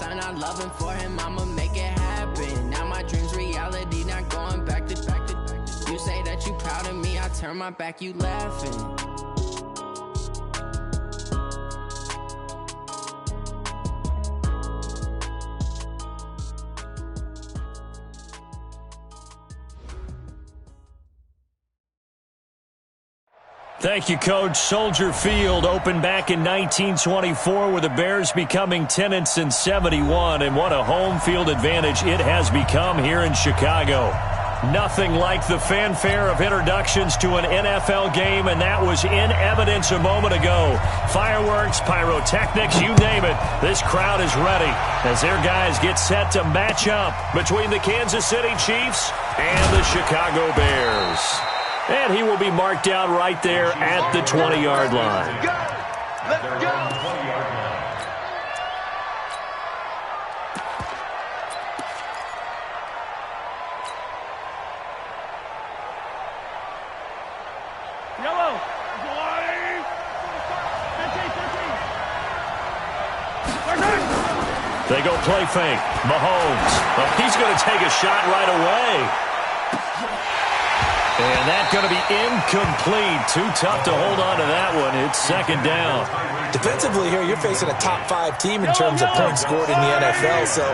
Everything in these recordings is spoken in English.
son, I love him for him, I'ma make it happen. Now my dream's reality, not going back to. You say that you proud of me, I turn my back, you laughing. Thank you, Coach. Soldier Field opened back in 1924 with the Bears becoming tenants in 71, and what a home field advantage it has become here in Chicago. Nothing like the fanfare of introductions to an NFL game, and that was in evidence a moment ago. Fireworks, pyrotechnics, you name it. This crowd is ready as their guys get set to match up between the Kansas City Chiefs and the Chicago Bears. And he will be marked down right there at the 20-yard line. Let's go. Yellow. They go play fake. Mahomes. Well, he's going to take a shot right away. And that's going to be incomplete. Too tough to hold on to that one. It's second down. Defensively here, you're facing a top-5 team in terms of points scored in the NFL. So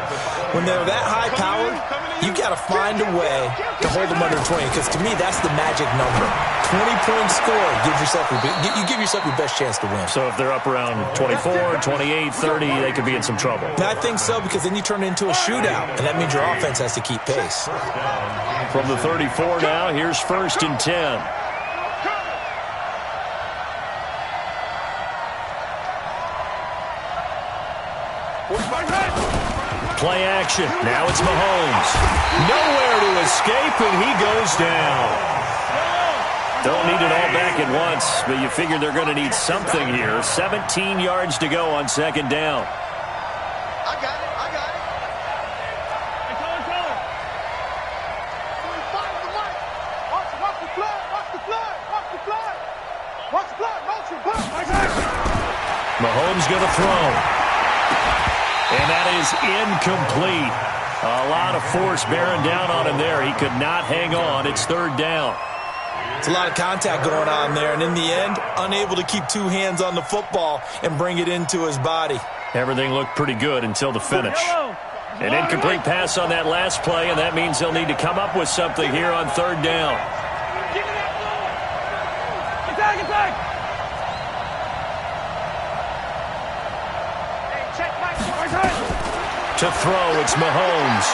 when they're that high-powered, you got to find a way to hold them under 20. Because to me, that's the magic number. 20-point score gives yourself you give yourself your best chance to win. So if they're up around 24, 28, 30, they could be in some trouble. I think so, because then you turn it into a shootout, and that means your offense has to keep pace. From the 34 now, here's 1st and 10. Play action. Now it's Mahomes. Nowhere to escape, and he goes down. Don't need it all back at once, but you figure they're going to need something here. 17 yards to go on second down. I got it. Watch the flag. Motion. Mahomes going to throw. And that is incomplete. A lot of force bearing down on him there. He could not hang on. It's 3rd down. It's a lot of contact going on there, and in the end, unable to keep 2 hands on the football and bring it into his body. Everything looked pretty good until the finish. An incomplete pass on that last play, and that means they'll need to come up with something here on 3rd down. To throw, it's Mahomes.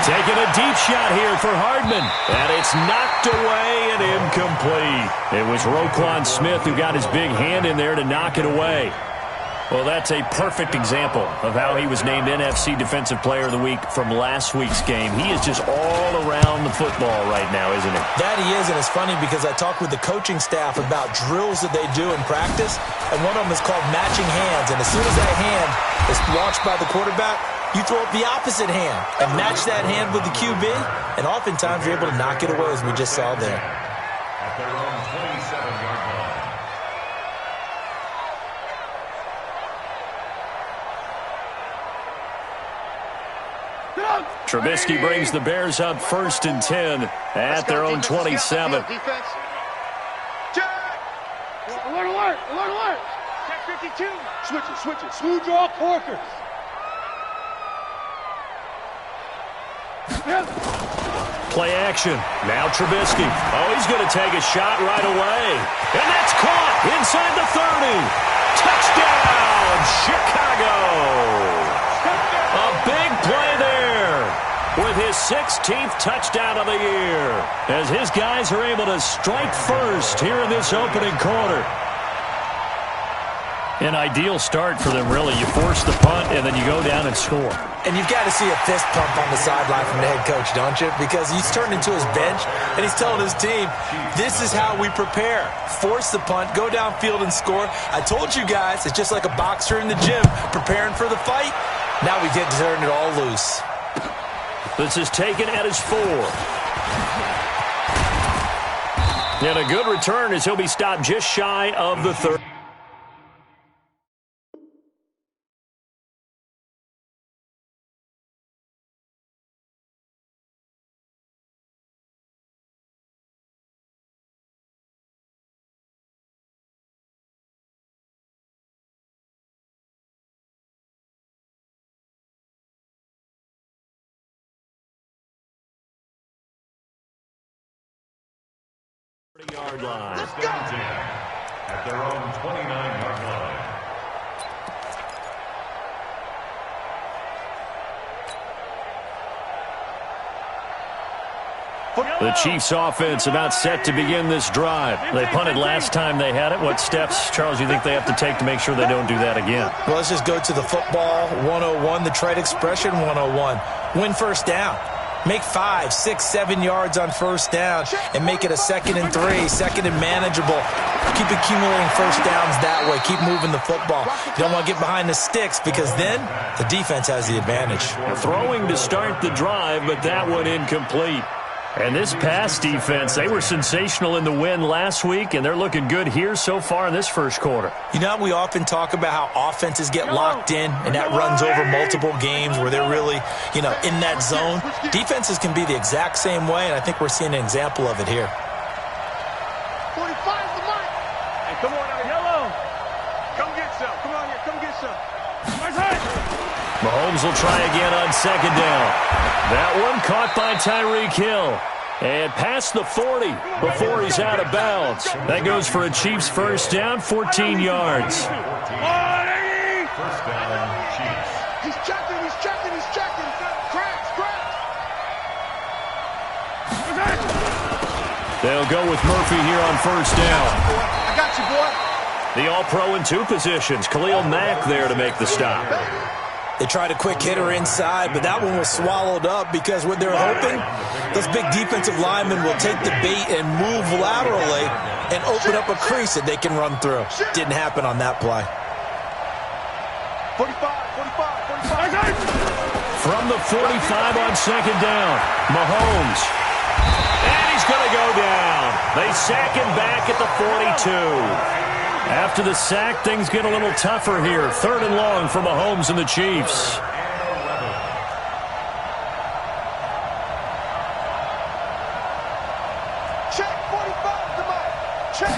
Taking a deep shot here for Hardman. And it's knocked away and incomplete. It was Roquan Smith who got his big hand in there to knock it away. Well, that's a perfect example of how he was named NFC Defensive Player of the Week from last week's game. He is just all around the football right now, isn't he? That he is, and it's funny because I talked with the coaching staff about drills that they do in practice, and one of them is called matching hands. And as soon as that hand is launched by the quarterback, you throw up the opposite hand and match that hand with the QB, and oftentimes you're able to knock it away, as we just saw there. At their own 27-yard line. Trubisky brings the Bears up 1st and 10 at their own 27. Defense. Alert. Check 52. Switch it. Smooth draw Corker. Play action. Now Trubisky. Oh, he's going to take a shot right away. And that's caught inside the 30. Touchdown, Chicago. A big play there with his 16th touchdown of the year as his guys are able to strike first here in this opening quarter. An ideal start for them, really. You force the punt, and then you go down and score. And you've got to see a fist pump on the sideline from the head coach, don't you? Because he's turned into his bench, and he's telling his team, this is how we prepare. Force the punt, go downfield and score. I told you guys, it's just like a boxer in the gym preparing for the fight. Now we get to turn it all loose. This is taken at his 4. And a good return as he'll be stopped just shy of the 30. Yard line. Let's go. At their own 29-yard line. The Chiefs offense about set to begin this drive. They punted last time they had it. What steps, Charles, do you think they have to take to make sure they don't do that again? Well, let's just go to the football 101, the trade expression 101. Win first down. Make 5, 6, 7 yards on first down and make it a 2nd and 3, 2nd and manageable. Keep accumulating first downs that way. Keep moving the football. You don't want to get behind the sticks because then the defense has the advantage. Throwing to start the drive, but that one incomplete. And this pass defense, they were sensational in the win last week, and they're looking good here so far in this first quarter. You know, we often talk about how offenses get locked in, and that runs over multiple games where they're really, in that zone. Defenses can be the exact same way, and I think we're seeing an example of it here. 45 the mic. Hey, come on out, yellow. Come get some. Come on here. Come get some. Mahomes will try again on 2nd down. That one caught by Tyreek Hill. And past the 40 before he's out of bounds. That goes for a Chiefs first down, 14 yards. First down, Chiefs. He's checking. He's checking. He's checking. Cracks. They'll go with Murphy here on first down. I got you, boy. The All-Pro in 2 positions. Khalil Mack there to make the stop. They tried a quick hitter inside, but that one was swallowed up because what they're hoping, those big defensive linemen will take the bait and move laterally and open up a crease that they can run through. Didn't happen on that play. 45. From the 45 on 2nd down, Mahomes. And he's going to go down. They sack him back at the 42. After the sack, things get a little tougher here. 3rd and long for Mahomes and the Chiefs. Check 45 the mic. Check.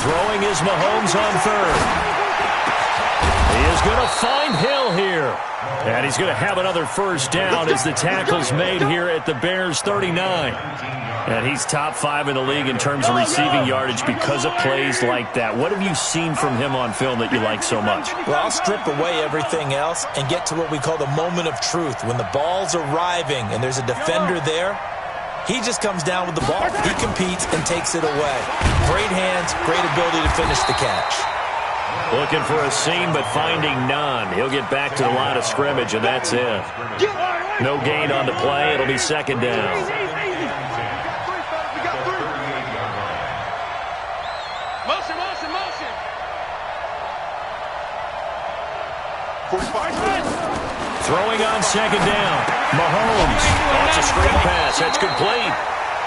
Throwing is Mahomes on 3rd. He is going to find Hill here. And he's going to have another first down as the tackle's made here at the Bears' 39. And he's top 5 in the league in terms of receiving yardage because of plays like that. What have you seen from him on film that you like so much? Well, I'll strip away everything else and get to what we call the moment of truth. When the ball's arriving and there's a defender there, he just comes down with the ball. He competes and takes it away. Great hands, great ability to finish the catch. Looking for a seam, but finding none. He'll get back to the line of scrimmage, and that's it. No gain on the play. It'll be 2nd down. Throwing on 2nd down. Mahomes. That's a screen pass. That's complete.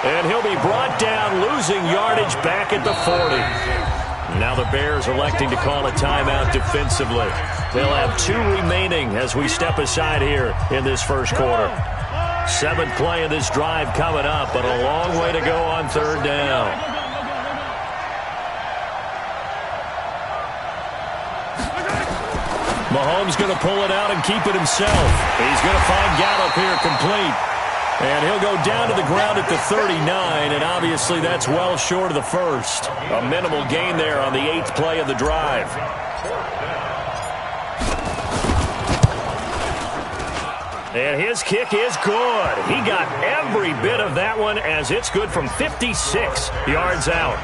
And he'll be brought down, losing yardage back at the 40. Now the Bears electing to call a timeout defensively. They'll have 2 remaining as we step aside here in this first quarter. 7th play of this drive coming up, but a long way to go on 3rd down. Mahomes going to pull it out and keep it himself. He's going to find Gallup here complete. And he'll go down to the ground at the 39, and obviously that's well short of the first. A minimal gain there on the 8th play of the drive. And his kick is good. He got every bit of that one as it's good from 56 yards out.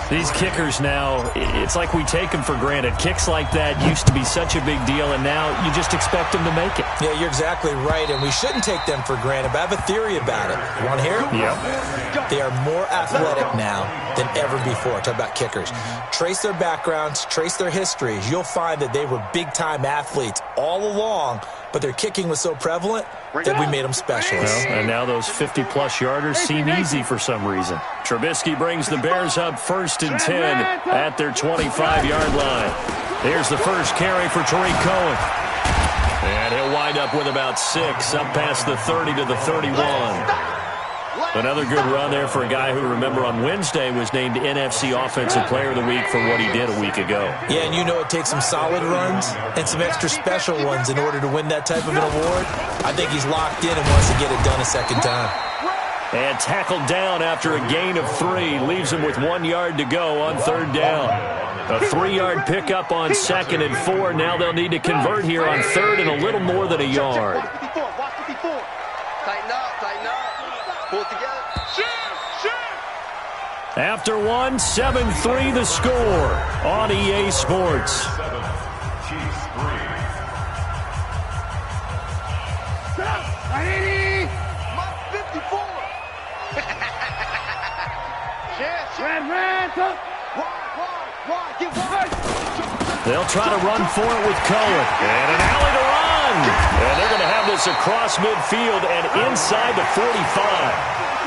These kickers now, it's like we take them for granted. Kicks like that used to be such a big deal, and now you just expect them to make it. Yeah, you're exactly right, and we shouldn't take them for granted, but I have a theory about it. You want to hear it? Yep. They are more athletic now than ever before. Talk about kickers. Trace their backgrounds, trace their histories. You'll find that they were big-time athletes all along, but their kicking was so prevalent that we made them specialists. Well, and now those 50-plus yarders seem easy for some reason. Trubisky brings the Bears up 1st and 10 at their 25-yard line. Here's the first carry for Tariq Cohen. And he'll wind up with about 6, up past the 30 to the 31. Another good run there for a guy who, remember, on Wednesday was named NFC Offensive Player of the Week for what he did a week ago. Yeah, and you know it takes some solid runs and some extra special ones in order to win that type of an award. I think he's locked in and wants to get it done a second time. And tackled down after a gain of 3. Leaves him with 1 yard to go on third down. A 3-yard pickup on 2nd and 4. Now they'll need to convert here on 3rd and a little more than a yard. Tighten up. Pull it together. After 1, 7-3 the score on EA Sports. 7, Chiefs 3. They'll try to run for it with Cohen. And an alley to run. And they're going to have this across midfield and inside the 45.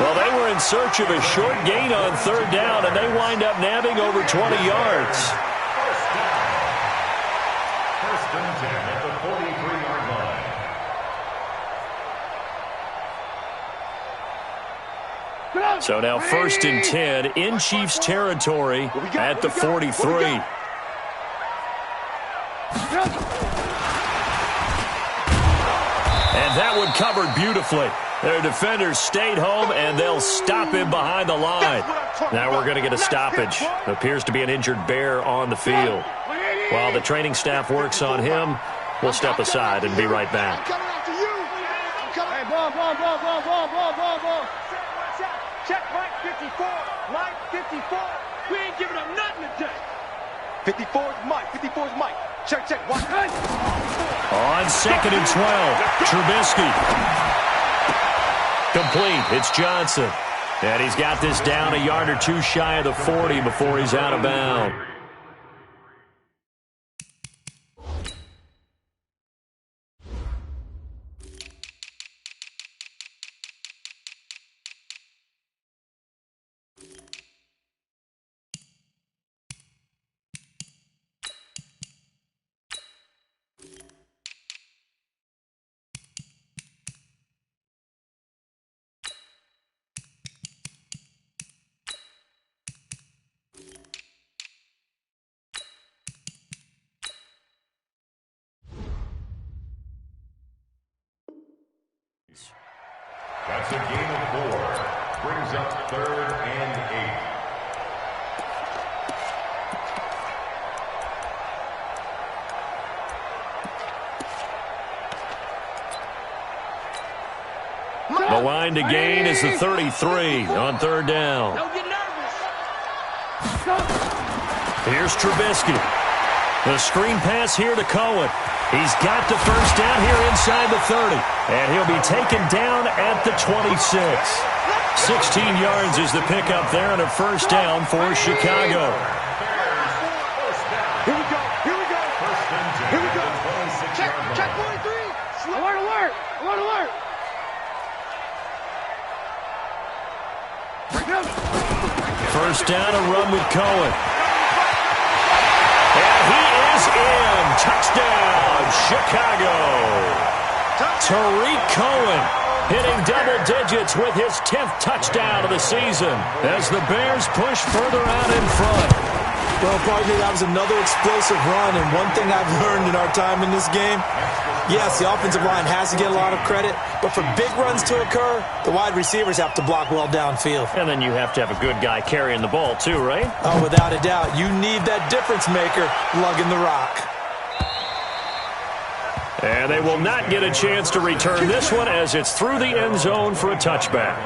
Well, they were in search of a short gain on third down, and they wind up nabbing over 20 yards. First and 10 at the 43-yard line. So now 1st and 10 in Chiefs territory at the 43. And that one covered beautifully. Their defenders stayed home, and they'll stop him behind the line. Now we're going to get a stoppage. Appears to be an injured Bear on the field. While the training staff works on him, we'll step aside and be right back. Check Mike 54. Mike 54. We ain't giving up nothing today. 54 is Mike. 54 is Mike. Check. Watch. On 2nd and 12, Trubisky. Complete. It's Johnson. And he's got this down a yard or 2 shy of the 40 before he's out of bounds. That's a gain of 4. Brings up 3rd and 8. The line to gain is the 33 on third down. Don't get nervous. Here's Trubisky. The screen pass here to Cohen. He's got the first down here inside the 30. And he'll be taken down at the 26. 16 yards is the pickup there and a first down for Chicago. Here we go. Check 43. Alert. First down, a run with Cohen. And he is in. Touchdown, Chicago. Tariq Cohen hitting double digits with his 10th touchdown of the season as the Bears push further out in front. Well, partner, that was another explosive run, and one thing I've learned in our time in this game, yes, the offensive line has to get a lot of credit, but for big runs to occur, the wide receivers have to block well downfield. And then you have to have a good guy carrying the ball too, right? Oh, without a doubt. You need that difference maker lugging the rock. And they will not get a chance to return this one as it's through the end zone for a touchback.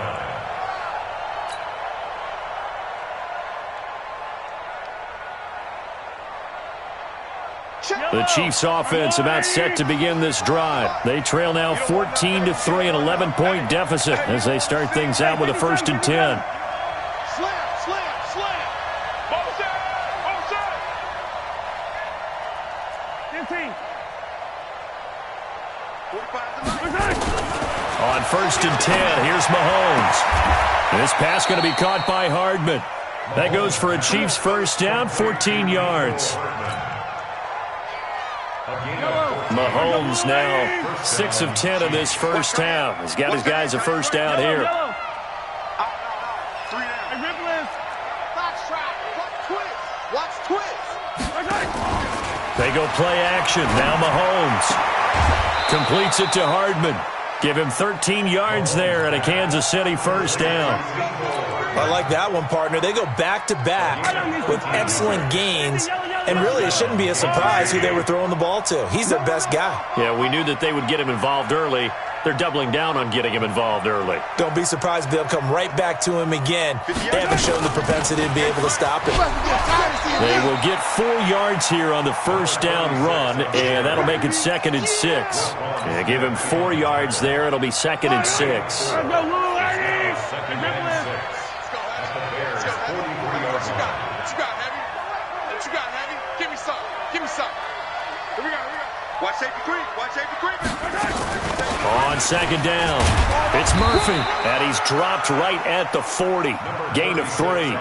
The Chiefs offense about set to begin this drive. They trail now 14-3, an 11-point deficit as they start things out with a 1st and 10. On 1st and 10, here's Mahomes. This pass going to be caught by Hardman. That goes for a Chiefs first down, 14 yards. Mahomes now 6 of 10 of this first half. He's got his guys a first down here. They go play action. Now Mahomes completes it to Hardman. Give him 13 yards there at a Kansas City first down. I like that one, partner. They go back-to-back with excellent gains, and really it shouldn't be a surprise who they were throwing the ball to. He's their best guy. Yeah, we knew that they would get him involved early. They're doubling down on getting him involved early. Don't be surprised if they'll come right back to him again. They haven't shown the propensity to be able to stop him. They will get 4 yards here on the first down run, and that'll make it 2nd and 6. Yeah, give him 4 yards there. It'll be 2nd and 6. Watch safety creep. Watch safety creep. On 2nd down, it's Murphy, and he's dropped right at the 40. Gain of 3.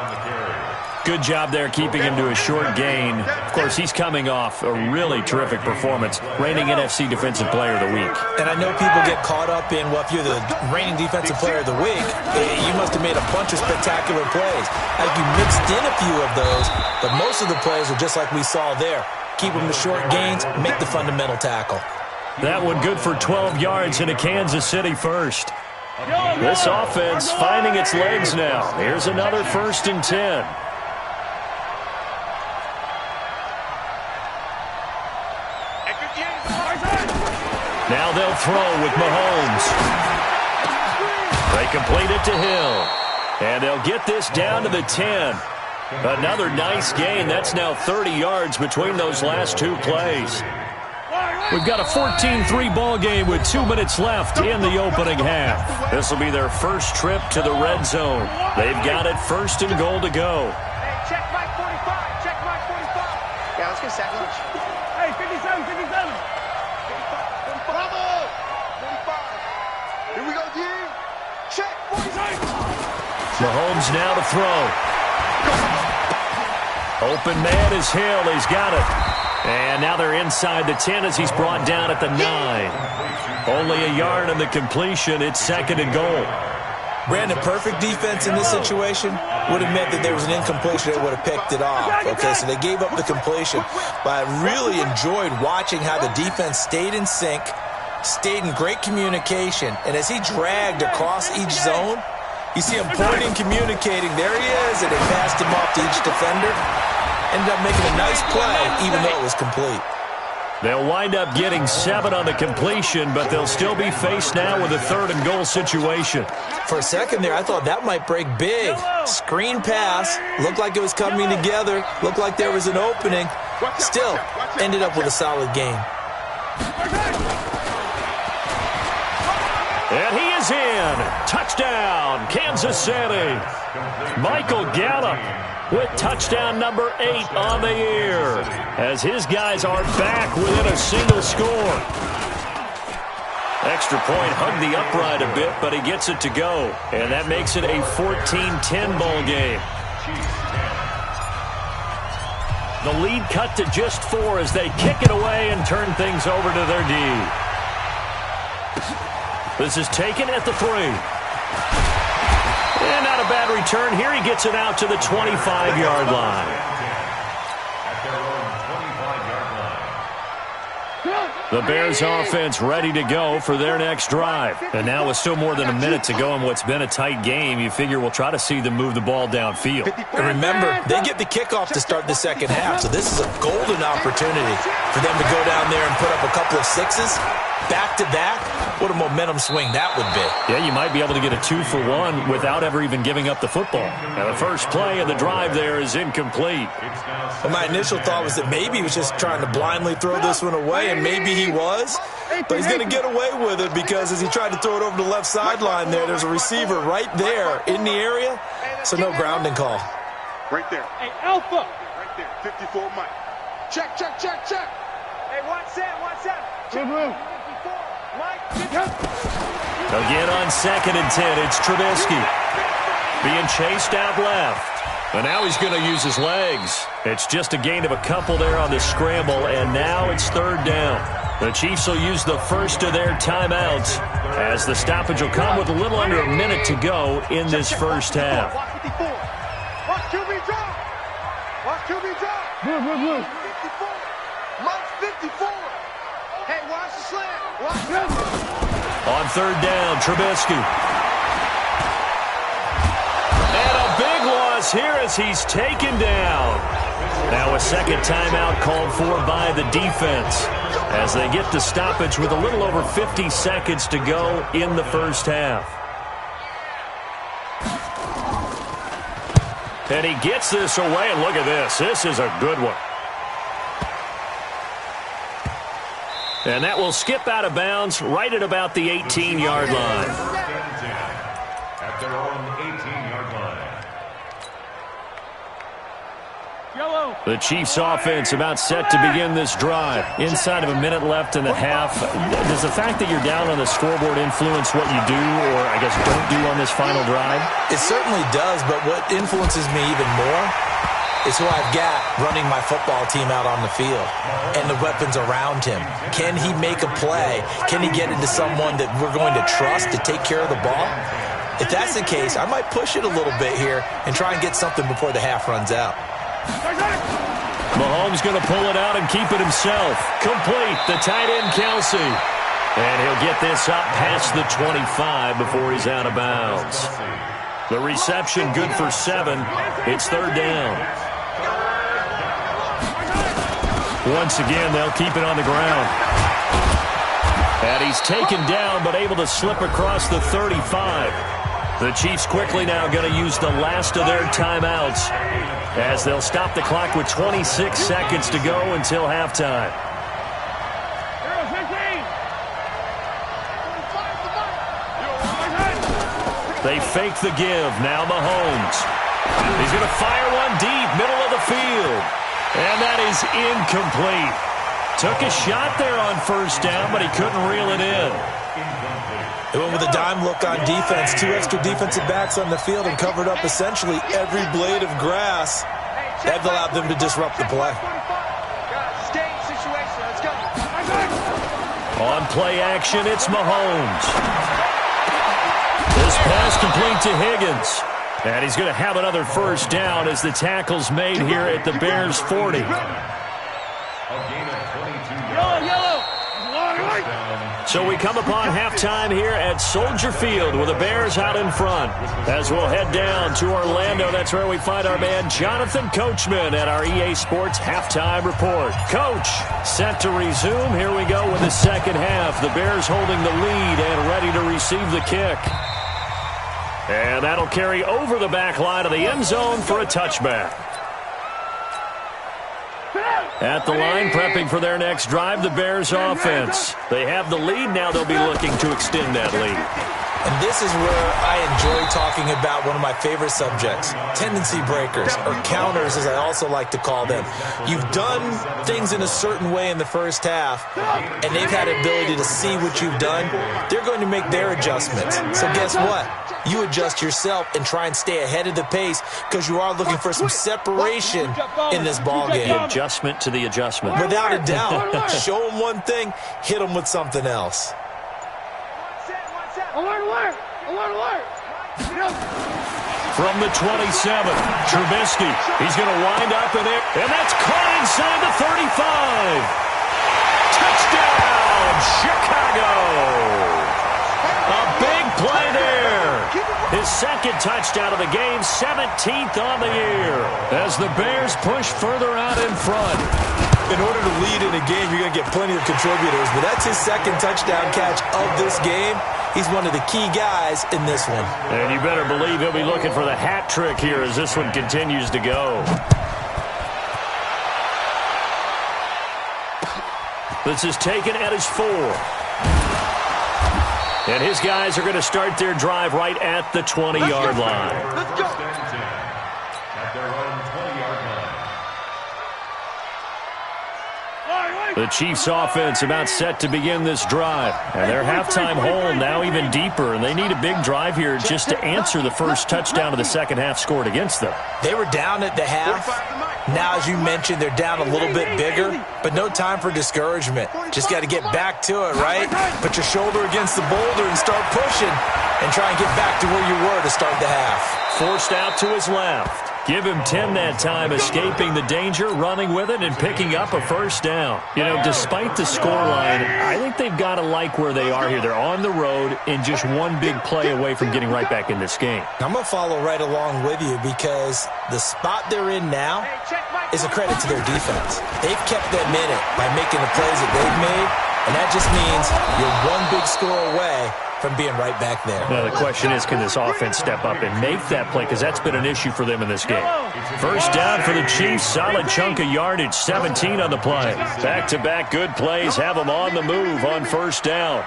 Good job there keeping him to a short gain. Of course, he's coming off a really terrific performance, reigning NFC Defensive Player of the Week. And I know people get caught up in, well, if you're the reigning Defensive Player of the Week, you must have made a bunch of spectacular plays. I think you mixed in a few of those, but most of the plays are just like we saw there. Keep them to short gains, make the fundamental tackle. That one good for 12 yards in a Kansas City first. This offense finding its legs now. Here's another 1st and 10. Now they'll throw with Mahomes. They complete it to Hill. And they'll get this down to the 10. Another nice gain. That's now 30 yards between those last 2 plays. We've got a 14-3 ball game with 2 minutes left in the opening half. This will be their first trip to the red zone. They've got it 1st and goal to go. Hey, check Mike 45. Check Mike 45. Yeah, let's get a sack lunch. Hey, 57, 57. 45. Bravo! 45. Here we go, G. Check 46. Mahomes now to throw. Open man is Hill. He's got it. And now they're inside the 10 as he's brought down at the 9. Only a yard on the completion. It's 2nd and goal. Brandon, perfect defense in this situation would have meant that there was an incompletion. They would have picked it off. Okay, so they gave up the completion. But I really enjoyed watching how the defense stayed in sync, stayed in great communication. And as he dragged across each zone, you see him pointing, communicating. There he is, and they passed him off to each defender. Ended up making a nice play, even though it was complete. They'll wind up getting 7 on the completion, but they'll still be faced now with a 3rd and goal situation. For a second there, I thought that might break big. Screen pass. Looked like it was coming together. Looked like there was an opening. Still, ended up with a solid game. And he is in. Touchdown, Kansas City. Michael Gallup with touchdown number 8 on the year, as his guys are back within a single score. Extra point hugged the upright a bit, but he gets it to go. And that makes it a 14-10 ball game. The lead cut to just 4 as they kick it away and turn things over to their D. This is taken at the 3. And not a bad return here. He gets it out to the 25-yard line. The Bears offense ready to go for their next drive. And now with still more than a minute to go in what's been a tight game, you figure we'll try to see them move the ball downfield. And remember, they get the kickoff to start the second half, so this is a golden opportunity for them to go down there and put up a couple of 6s. Back-to-back, what a momentum swing that would be. Yeah, you might be able to get a 2-for-1 without ever even giving up the football. Now, the first play of the drive there is incomplete. Well, my initial thought was that maybe he was just trying to blindly throw this one away, and maybe he was. But he's going to get away with it because as he tried to throw it over the left sideline there's a receiver right there in the area, so no grounding call. Right there. Hey, Alpha. Right there. 54 Mike. Check, check, check, check. Hey, watch that. Check. Mike, Again on 2nd and 10, it's Trubisky being chased out left. And now he's going to use his legs. It's just a gain of a couple there on the scramble, and now it's 3rd down. The Chiefs will use the first of their timeouts as the stoppage will come with a little under a minute to go in this first half. Watch QB drop. Watch QB drop. 54. Mike 54. Hey, watch the slant. Watch this. On third down, Trubisky. And a big loss here as he's taken down. Now a second timeout called for by the defense as they get the stoppage with a little over 50 seconds to go in the first half. And he gets this away, and look at this. This is a good one. And that will skip out of bounds right at about the 18-yard line. At their own 18-yard line. The Chiefs offense about set to begin this drive. Inside of a minute left in the half. Does the fact that you're down on the scoreboard influence what you do, or I guess don't do on this final drive? It certainly does, but what influences me even more is who I've got running my football team out on the field and the weapons around him. Can he make a play? Can he get into someone that we're going to trust to take care of the ball? If that's the case, I might push it a little bit here and try and get something before the half runs out. Mahomes going to pull it out and keep it himself. Complete, the tight end Kelsey. And he'll get this up past the 25 before he's out of bounds. The reception good for 7. It's third down. Once again, they'll keep it on the ground. And he's taken down but able to slip across the 35. The Chiefs quickly now going to use the last of their timeouts as they'll stop the clock with 26 seconds to go until halftime. They fake the give. Now Mahomes. He's going to fire one deep, middle of the field. And that is incomplete. Took a shot there on first down, but he couldn't reel it in. They went with a dime look on defense. 2 extra defensive backs on the field and covered up essentially every blade of grass. That allowed them to disrupt the play. On play action, it's Mahomes. This pass complete to Higgins. And he's going to have another first down as the tackle's made here at the Bears' 40. So we come upon halftime here at Soldier Field with the Bears out in front. As we'll head down to Orlando, that's where we find our man Jonathan Coachman at our EA Sports Halftime Report. Coach, set to resume. Here we go with the second half. The Bears holding the lead and ready to receive the kick. And that'll carry over the back line of the end zone for a touchback. At the line, prepping for their next drive, the Bears offense. They have the lead. Now they'll be looking to extend that lead. And this is where I enjoy talking about one of my favorite subjects, tendency breakers, or counters as I also like to call them. You've done things in a certain way in the first half, and they've had the ability to see what you've done. They're going to make their adjustments. So guess what? You adjust yourself and try and stay ahead of the pace because you are looking for some separation in this ballgame. The adjustment to the adjustment. Without a doubt. Show them one thing, hit them with something else. Alert, alert! Alert, alert! From the 27, Trubisky. He's going to wind up in it, and that's caught inside the 35. Touchdown, Chicago! A big play there. His second touchdown of the game, 17th on the year, as the Bears push further out in front. In order to lead in a game, you're going to get plenty of contributors, but that's his second touchdown catch of this game. He's one of the key guys in this one. And you better believe he'll be looking for the hat trick here as this one continues to go. This is taken at his 4. And his guys are going to start their drive right at the 20-yard line. Let's go! At their own 20-yard line. The Chiefs offense about set to begin this drive. And their halftime hole now even deeper. And they need a big drive here just to answer the first touchdown of the second half scored against them. They were down at the half. Now, as you mentioned, they're down a little bit bigger, but no time for discouragement. Just got to get back to it, right? Put your shoulder against the boulder and start pushing and try and get back to where you were to start the half. Forced out to his left. Give him 10 that time, escaping the danger, running with it, and picking up a first down. You know, despite the scoreline, I think they've got to like where they are here. They're on the road and just one big play away from getting right back in this game. I'm going to follow right along with you because the spot they're in now is a credit to their defense. They've kept them in it by making the plays that they've made, and that just means you're one big score away from being right back there. Now, the question is, can this offense step up and make that play? Because that's been an issue for them in this game. First down for the Chiefs. Solid chunk of yardage. 17 on the play. Back-to-back good plays. Have them on the move on first down.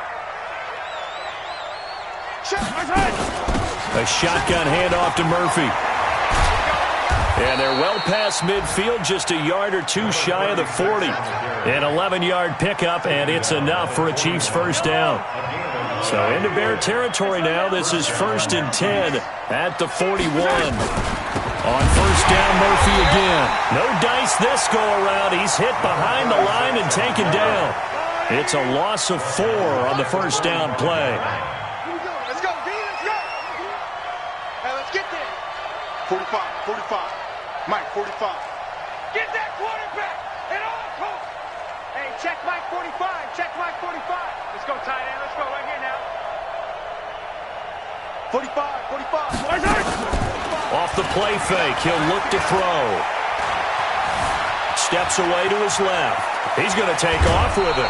A shotgun handoff to Murphy. And they're well past midfield, just a yard or two shy of the 40. An 11-yard pickup, and it's enough for a Chiefs first down. So into Bear territory now. This is 1st and 10 at the 41. On first down, Murphy again. No dice this go-around. He's hit behind the line and taken down. It's a loss of 4 on the first down play. Let's go, D, let's go. Hey, let's get there. 45. Mike, 45. Get that quarterback at all costs. Hey, check Mike 45. Check Mike 45. Let's go, tight end. Let's go right here now. 45. Off the play fake, he'll look to throw. Steps away to his left. He's going to take off with it.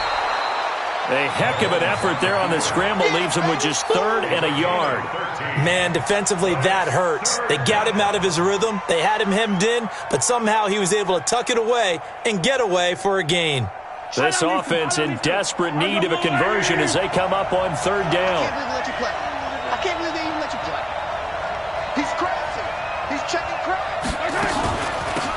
A heck of an effort there on the scramble leaves him with just 3rd and a yard. Man, defensively, that hurts. They got him out of his rhythm. They had him hemmed in, but somehow he was able to tuck it away and get away for a gain. This offense in desperate need of a conversion as they come up on 3rd down. I can't believe they even let you play. He's crazy. He's checking crazy.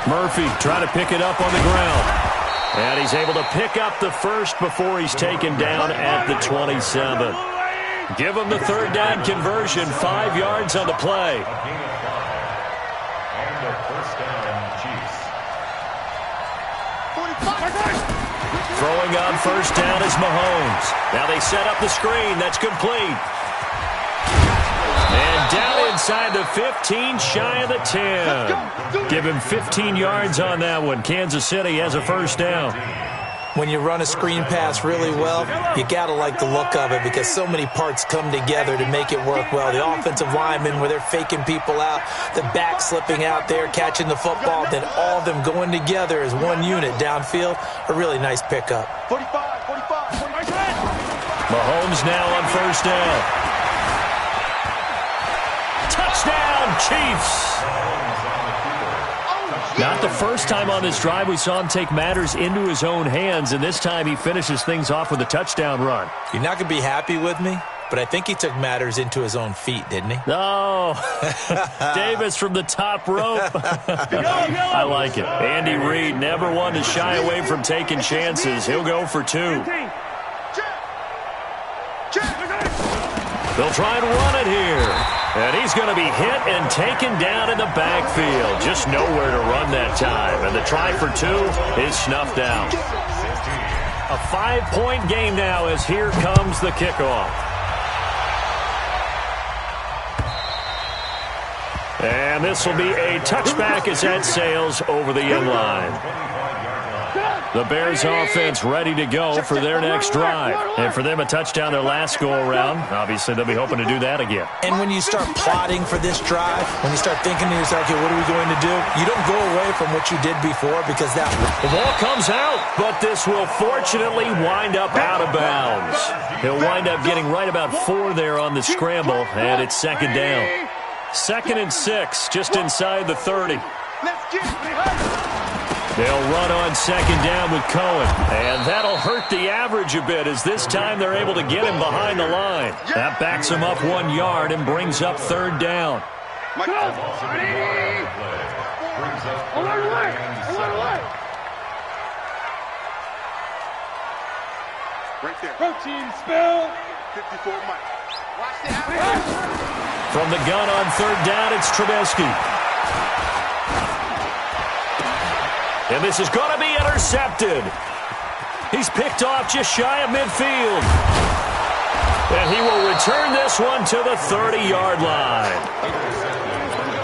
Murphy trying to pick it up on the ground. And he's able to pick up the first before he's taken down at the 27. Give him the 3rd down conversion, 5 yards on the play. And a first down, Chiefs. Throwing on first down is Mahomes. Now they set up the screen. That's complete. And down inside the 15, shy of the 10. Give him 15 yards on that one. Kansas City has a first down. When you run a screen pass really well, you got to like the look of it because so many parts come together to make it work well. The offensive linemen, where they're faking people out, the back slipping out there, catching the football, then all of them going together as one unit downfield. A really nice pickup. 45. Mahomes now on first down. Touchdown, Chiefs! Not the first time on this drive we saw him take matters into his own hands, and this time he finishes things off with a touchdown run. You're not going to be happy with me, but I think he took matters into his own feet, didn't he? Oh, Davis from the top rope. I like it. Andy Reid, never one to shy away from taking chances. He'll go for 2. They'll try and run it here. And he's going to be hit and taken down in the backfield. Just nowhere to run that time. And the try for 2 is snuffed out. A 5-point game now as here comes the kickoff. And this will be a touchback as that sails over the end line. The Bears offense ready to go for their next drive. And for them, a touchdown their last go-around. Obviously, they'll be hoping to do that again. And when you start plotting for this drive, when you start thinking to yourself, okay, what are we going to do? You don't go away from what you did before because that... The ball comes out, but this will fortunately wind up out of bounds. He'll wind up getting right about 4 there on the scramble, and it's 2nd down. 2nd and 6, just inside the 30. They'll run on 2nd down with Cohen. And that'll hurt the average a bit as this time they're able to get him behind the line. That backs him up 1 yard and brings up 3rd down. Mike, right there. Protein spill. 54, Mike. Watch the out. From the gun on 3rd down, it's Trubisky. And this is going to be intercepted. He's picked off just shy of midfield. And he will return this one to the 30-yard line.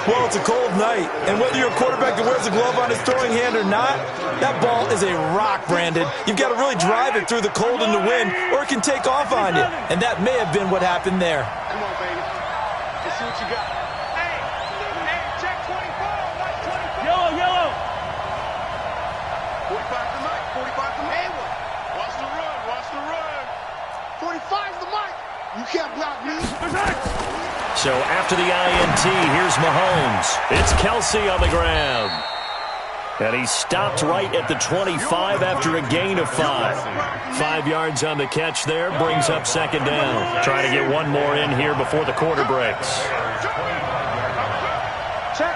Well, it's a cold night, and whether you're a quarterback that wears a glove on his throwing hand or not, that ball is a rock, Brandon. You've got to really drive it through the cold and the wind, or it can take off on you, and that may have been what happened there. Come on, baby. Let's see what you got. Hey, check 24, like 24. Yellow. 45 to Mike. 45 to Mike. Watch the run. 45 to Mike. You can't block me. So after the INT, here's Mahomes. It's Kelsey on the ground. And he stopped right at the 25 after a gain of 5. 5 yards on the catch there, brings up second down. Trying to get one more in here before the quarter breaks. Check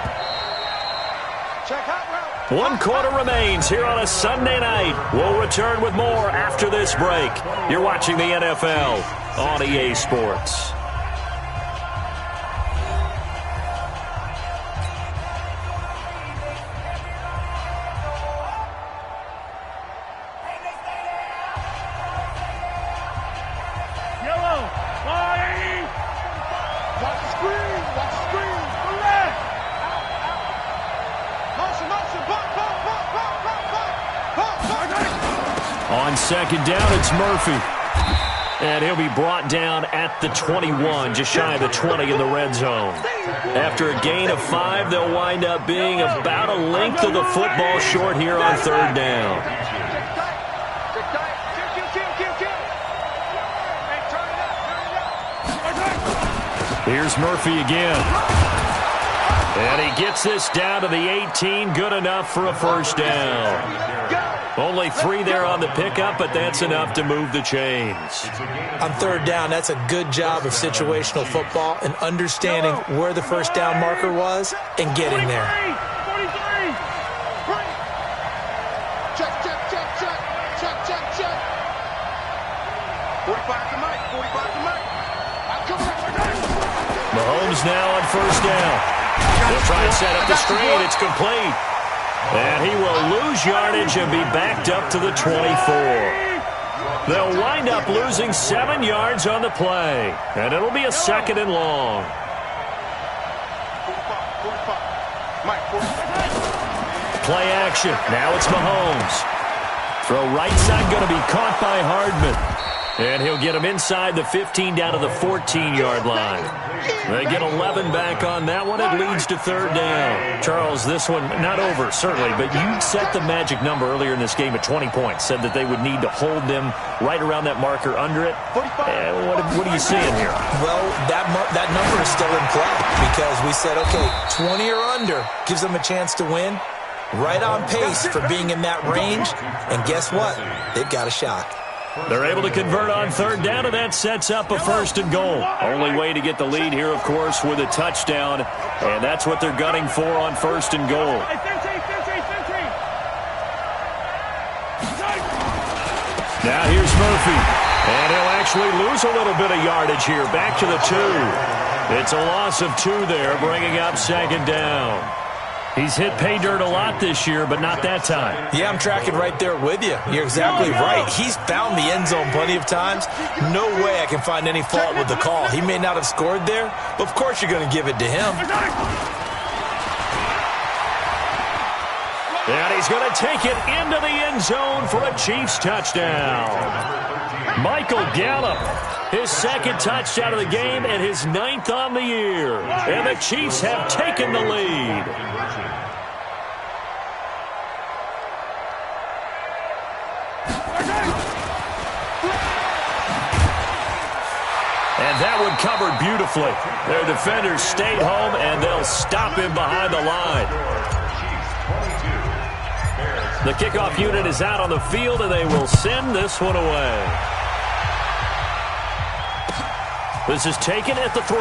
hot route. 1 quarter remains here on a Sunday night. We'll return with more after this break. You're watching the NFL on EA Sports. On second down, it's Murphy. And he'll be brought down at the 21, just shy of the 20 in the red zone. After a gain of 5, they'll wind up being about a length of the football short here on third down. Here's Murphy again. And he gets this down to the 18, good enough for a first down. Only 3 there on the pickup, but that's enough to move the chains. On third down, that's a good job of situational football and understanding where the first down marker was and getting there. 43. Check. 45 to Mike. 45 to Mike. I'm coming. Mahomes now on first down. He'll try and set up the screen. It's complete. And he will lose yardage and be backed up to the 24. They'll wind up losing 7 yards on the play. And it'll be a second and long. 45. Mike, 45. Play action. Now it's Mahomes. Throw right side going to be caught by Hardman. And he'll get him inside the 15 down to the 14-yard line. They get 11 back on that one. It leads to third down. Charles, this one not over, certainly, but you set the magic number earlier in this game at 20 points. Said that they would need to hold them right around that marker under it. What are you seeing here? Well, that number is still in play because we said, okay, 20 or under gives them a chance to win. Right on pace for being in that range. And guess what? They've got a shot. They're able to convert on third down, and that sets up a first and goal. Only way to get the lead here, of course, with a touchdown, and that's what they're gunning for on first and goal. Now here's Murphy, and he'll actually lose a little bit of yardage here, back to the 2. It's a loss of 2 there, bringing up second down. He's hit pay dirt a lot this year, but not that time. Yeah, I'm tracking right there with you. You're exactly right. He's found the end zone plenty of times. No way I can find any fault with the call. He may not have scored there, but of course you're going to give it to him. And he's going to take it into the end zone for a Chiefs touchdown. Michael Gallup, his second touchdown of the game and his 9th on the year. And the Chiefs have taken the lead. And that one covered beautifully. Their defenders stayed home, and they'll stop him behind the line. The kickoff unit is out on the field, and they will send this one away. This is taken at the 3.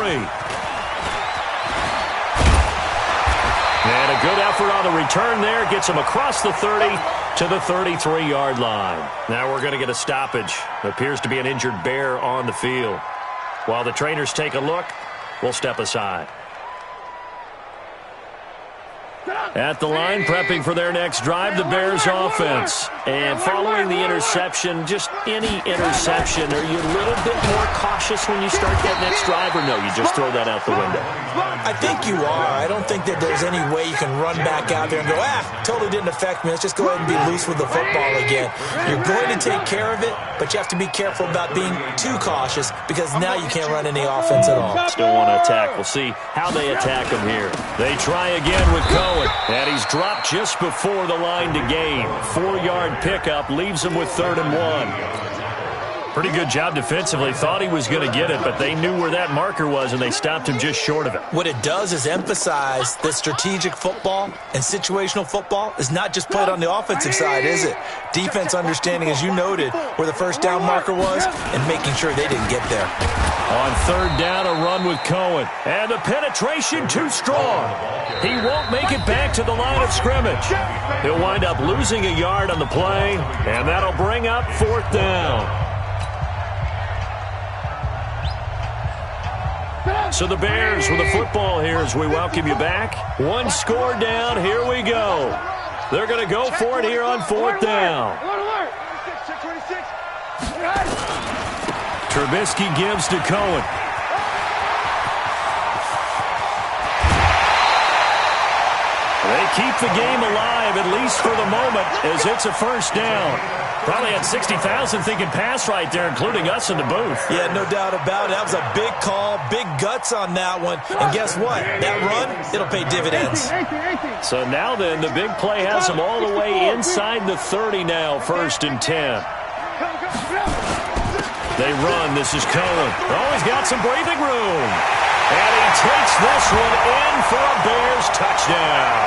And a good effort on the return there. Gets him across the 30 to the 33-yard line. Now we're going to get a stoppage. Appears to be an injured bear on the field. While the trainers take a look, we'll step aside. At the line, prepping for their next drive, the Bears offense. And following the interception, just any interception, are you a little bit more cautious when you start that next drive, or no, you just throw that out the window? I think you are. I don't think that there's any way you can run back out there and go, totally didn't affect me. Let's just go ahead and be loose with the football again. You're going to take care of it, but you have to be careful about being too cautious because now you can't run any offense at all. Still want to attack. We'll see how they attack him here. They try again with Cohen, and he's dropped just before the line to gain. 4-yard pickup leaves him with 3rd and 1. Pretty good job defensively. Thought he was going to get it, but they knew where that marker was, and they stopped him just short of it. What it does is emphasize that strategic football and situational football is not just played on the offensive side, is it? Defense understanding, as you noted, where the first down marker was and making sure they didn't get there. On 3rd down, a run with Cohen. And the penetration too strong. He won't make it back to the line of scrimmage. He'll wind up losing a yard on the play, and that'll bring up 4th down. So the Bears with the football here as we welcome you back. 1 score down. Here we go. They're going to go for it here on 4th down. Trubisky gives to Cohen. They keep the game alive, at least for the moment, as it's a 1st down. Probably had 60,000 thinking pass right there, including us in the booth. Yeah, no doubt about it. That was a big call, big guts on that one. And guess what? That run, it'll pay dividends. So now then, the big play has them all the way inside the 30 now, 1st and 10. They run. This is Cohen. Oh, he's got some breathing room. And he takes this one in for a Bears touchdown.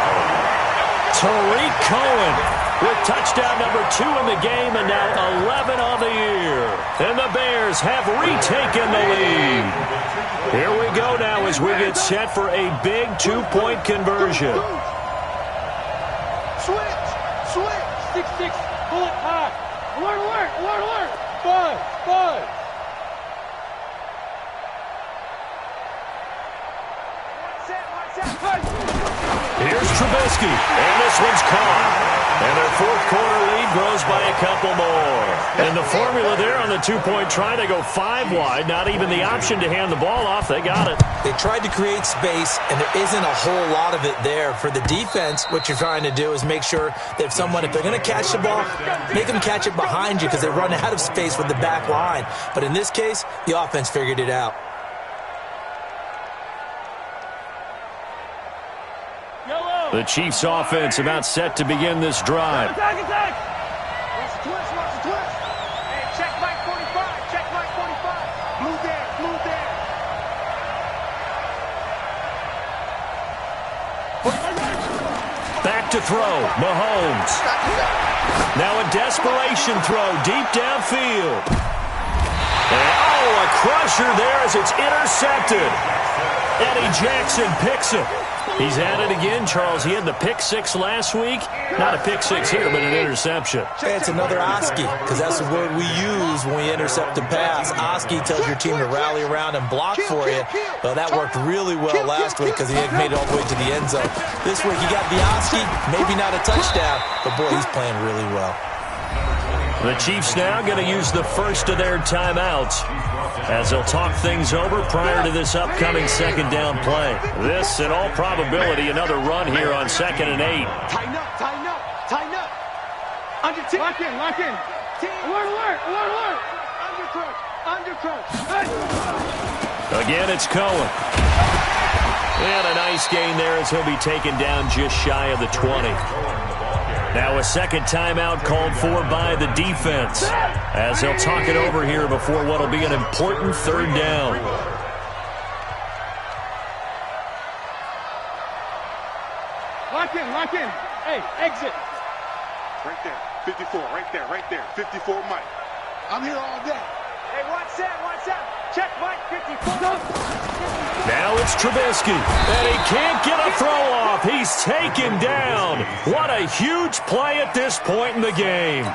Tariq Cohen with touchdown number 2 in the game and now 11 on the year. And the Bears have retaken the lead. Here we go now as we get set for a big 2-point conversion. Switch! 6-6, pull it high. Alert! 5. Here's Trubisky, and this one's caught. And their 4th quarter lead grows by a couple more. And the formula there on the 2-point try to go 5 wide, not even the option to hand the ball off. They got it. They tried to create space, and there isn't a whole lot of it there. For the defense, what you're trying to do is make sure that if they're going to catch the ball, make them catch it behind you because they run out of space with the back line. But in this case, the offense figured it out. The Chiefs' offense about set to begin this drive. Attack! Watch the twist. Hey, check Mike 45. Blue there. Back to throw, Mahomes. Now a desperation throw deep downfield. And, a crusher there as it's intercepted. Eddie Jackson picks it. He's at it again, Charles. He had the pick 6 last week. Not a pick 6 here, but an interception. It's another Oski, because that's the word we use when we intercept a pass. Oski tells your team to rally around and block for you. Well, that worked really well last week because he had made it all the way to the end zone. This week he got the Oski, maybe not a touchdown, but boy, he's playing really well. The Chiefs now going to use the first of their timeouts as they'll talk things over prior to this upcoming 2nd down play. This, in all probability, another run here on 2nd and 8. Tighten up. Under 10. Lock in. Alert. Undercrunch. Again, it's Cohen. And a nice gain there as he'll be taken down just shy of the 20. Now a 2nd timeout called for by the defense as they'll talk it over here before what will be an important 3rd down. Lock in. Hey, exit. Right there. 54. Right there. 54 Mike. I'm here all day. Hey, watch that. Check Mike 54. Now it's Trubisky, and he can't get a throw off. He's taken down. What a huge play at this point in the game.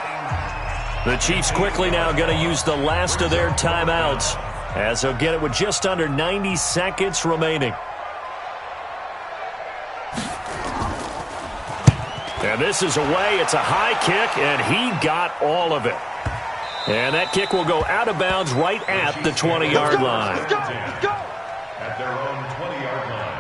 The Chiefs quickly now going to use the last of their timeouts as they'll get it with just under 90 seconds remaining. And this is away. It's a high kick, and he got all of it. And that kick will go out of bounds right at the 20-yard line. At their own 20-yard line.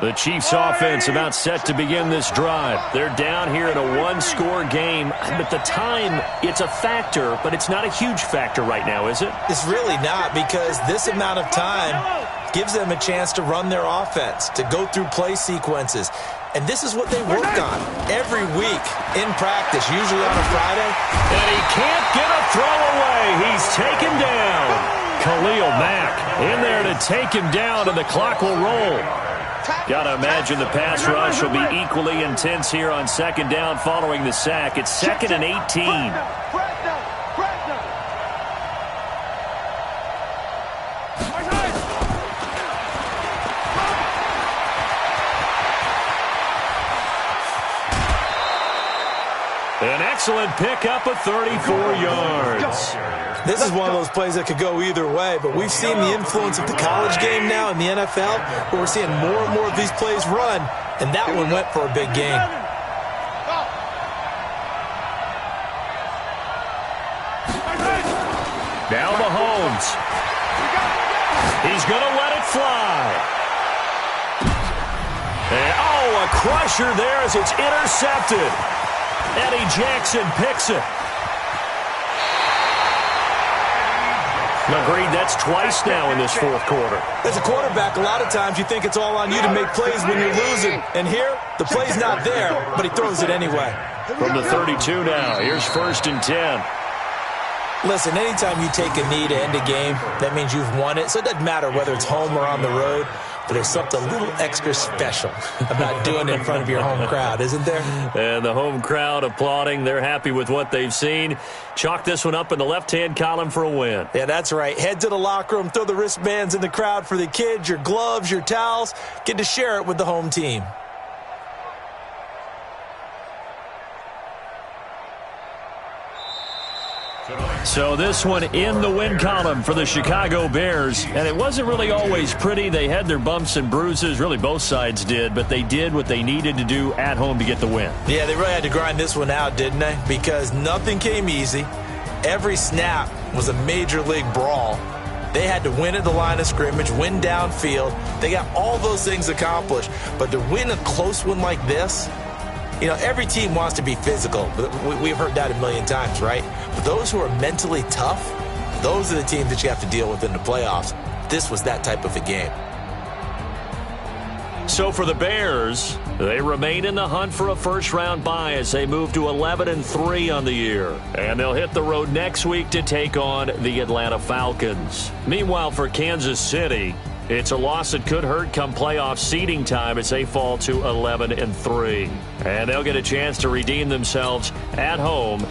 The Chiefs offense about set to begin this drive. They're down here in a one-score game. At the time, it's a factor, but it's not a huge factor right now, is it? It's really not, because this amount of time gives them a chance to run their offense, to go through play sequences. And this is what they work on every week in practice, usually on a Friday. And he can't get a throw away. He's taken down. Khalil Mack in there to take him down, and the clock will roll. Got to imagine the pass rush will be equally intense here on second down following the sack. It's 2nd and 18. An excellent pickup of 34 yards. This is one of those plays that could go either way, but we've seen the influence of the college game now in the NFL, where we're seeing more and more of these plays run, and that one went for a big gain. Now Mahomes. He's going to let it fly. And, a crusher there as it's intercepted. Eddie Jackson picks it. Agreed, that's twice now in this fourth quarter. As a quarterback, a lot of times you think it's all on you to make plays when you're losing. And here, the play's not there, but he throws it anyway. From the 32 now, here's 1st and 10. Listen, anytime you take a knee to end a game, that means you've won it. So it doesn't matter whether it's home or on the road, but there's something a little extra special about doing it in front of your home crowd, isn't there? And the home crowd applauding. They're happy with what they've seen. Chalk this one up in the left-hand column for a win. Yeah, that's right. Head to the locker room, throw the wristbands in the crowd for the kids, your gloves, your towels. Get to share it with the home team. So this one in the win column for the Chicago Bears. And it wasn't really always pretty. They had their bumps and bruises. Really, both sides did. But they did what they needed to do at home to get the win. Yeah, they really had to grind this one out, didn't they? Because nothing came easy. Every snap was a major league brawl. They had to win at the line of scrimmage, win downfield. They got all those things accomplished. But to win a close one like this, you know, every team wants to be physical. We've heard that a million times, right? But those who are mentally tough, those are the teams that you have to deal with in the playoffs. This was that type of a game. So for the Bears, they remain in the hunt for a first-round bye as they move to 11-3 on the year. And they'll hit the road next week to take on the Atlanta Falcons. Meanwhile, for Kansas City, it's a loss that could hurt come playoff seeding time as they fall to 11-3. And they'll get a chance to redeem themselves at home